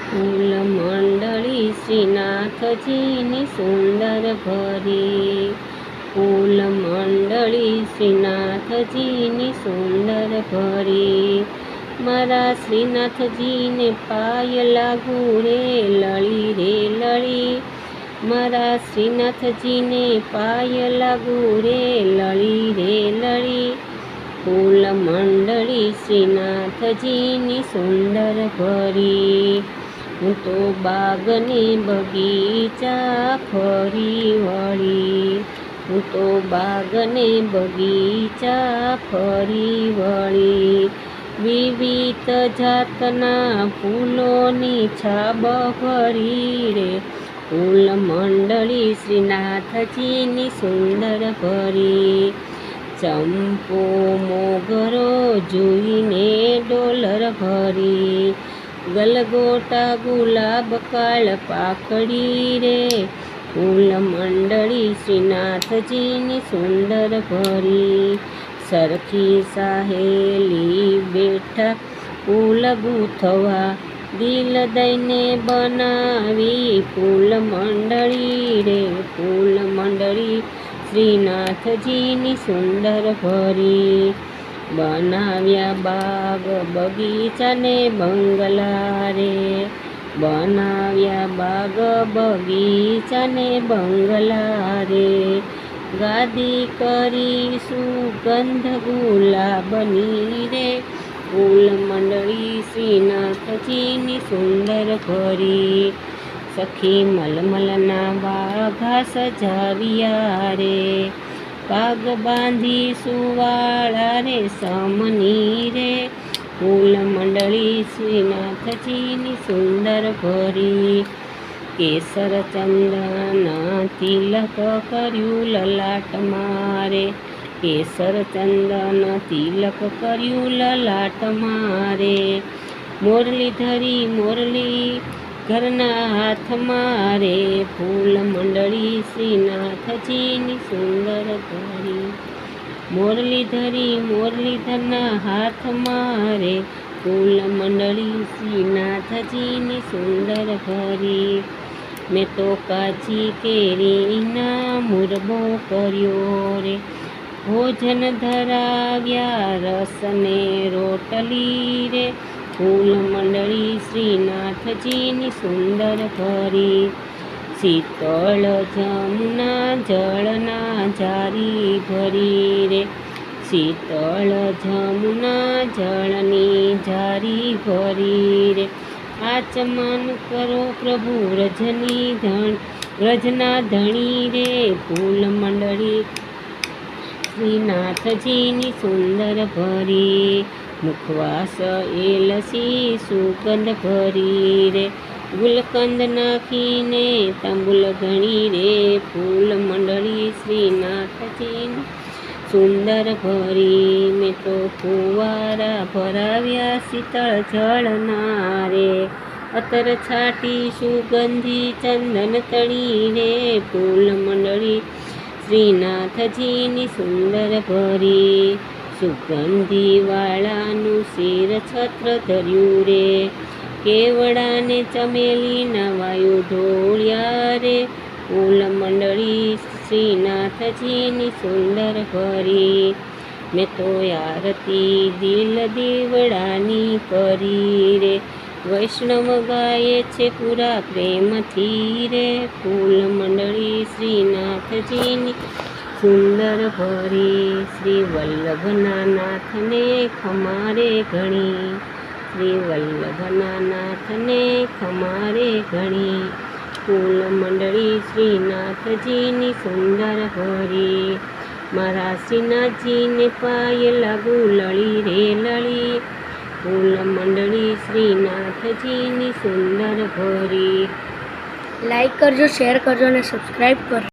ફૂલ મંડળી શ્રીનાથજીની સુંદર ભરી, ફૂલ મંડળી શ્રીનાથજીની સુંદર ભરી, મારા શ્રીનાથજીને પાય લાગુ રે લળી રે લળી, મારા શ્રીનાથજીને પાય લાગુ રે લળી રે લળી, ફૂલ મંડળી શ્રીનાથજીની સુંદર ભરી, હું તો બાગને બગીચા ફરી વળી, હું તો બાગને બગીચા ફરી વળી, વિવિધ જાતના ફૂલોની છાબ ભરી રે, ફૂલ મંડળી શ્રીનાથજીની સુંદર ભરી, ચંપો મોગરો જોઈને ડોલર ભરી, ગલગોટા ગુલાબ કાળ પાકડી રે, ફૂલ મંડળી શ્રીનાથજીની સુંદર ભરી, સરખી સાહેલી બેઠા ફૂલ ગૂંથવા, દિલ દઈને બનાવી ફૂલ મંડળી રે, ફૂલ મંડળી શ્રીનાથજીની સુંદર ભરી, બનાવ્યા બાગ બગીચાને બંગલા રે, બનાવ્યા બાગ બગીચાને બંગલા રે, ગાદી કરી સુગંધ ગુલાબની રે, ફૂલ મંડળી શ્રીનાથજીની સુંદર ભરી, સખી મલમલના વાઘા સજાવ્યા રે, પાગ બાંધી સુવાળા રે સમની રે, ફૂલ મંડળી શ્રીનાથજીની સુંદર ભરી, કેસર ચંદન તિલક કર્યું લલાટ મારે, કેસર ચંદન તિલક કર્યું લલાટ મારે, મોરલી ધરી મોરલી ઘરના હાથમાં રે, ફૂલ મંડળી શ્રીનાથજીની સુંદર ભરી, મોરલી ધરી મુરલીધરના હાથમાં રે, ફૂલ મંડળી શ્રીનાથજીની સુંદર ભરી, મેં તો કાચી કેરીના મુરબો કર્યો રે, ભોજન ધરાવ્યા રસને રોટલી રે, ફૂલ મંડળી શ્રીનાથજીની સુંદર ભરી, શીતળ જમુના જળના જારી ભરી રે, શીતળ જમુના જળની જારી ભરી રે, આચમન કરો પ્રભુ વ્રજના ધણી રે, ફૂલ મંડળી શ્રીનાથજીની સુંદર ભરી, મુખવાસ એલસી સુગંધ ભરી રે, ગુલકંદ નાખીને તાંબુલ ગણી રે, ફૂલ મંડળી શ્રીનાથજીની સુંદર ભરી, મેં તો ફુવારા ભરાવ્યા શીતળ જળના રે, અત્તર છાટી સુગંધી ચંદન તણી રે, ફૂલ મંડળી શ્રીનાથજીની સુંદર ભરી, સુગંધી વાળાનું શિર છત્ર ધર્યું રે, કેવડાને ચમેલીના વાયુ ઢોળ્યા રે, ફૂલ મંડળી શ્રીનાથજીની સુંદર ભરી, મેં તો આરતી દિલ દીવડાની કરી રે, વૈષ્ણવ ગાય છે પૂરા પ્રેમથી રે, ફૂલ મંડળી શ્રીનાથજીની સુંદર ભરી, શ્રી વલ્લભના નાથને ખમારે ઘણી, શ્રી વલ્લભના નાથને ખમારે ઘણી, ફૂલ મંડળી શ્રીનાથજીની સુંદર ભરી, મારા શ્રીનાથજીને પાય લાગુ લળી રે લળી, ફૂલ મંડળી શ્રીનાથજીની સુંદર ભરી. લાઈક કરજો, શેર કરજો અને સબસ્ક્રાઈબ કરજો.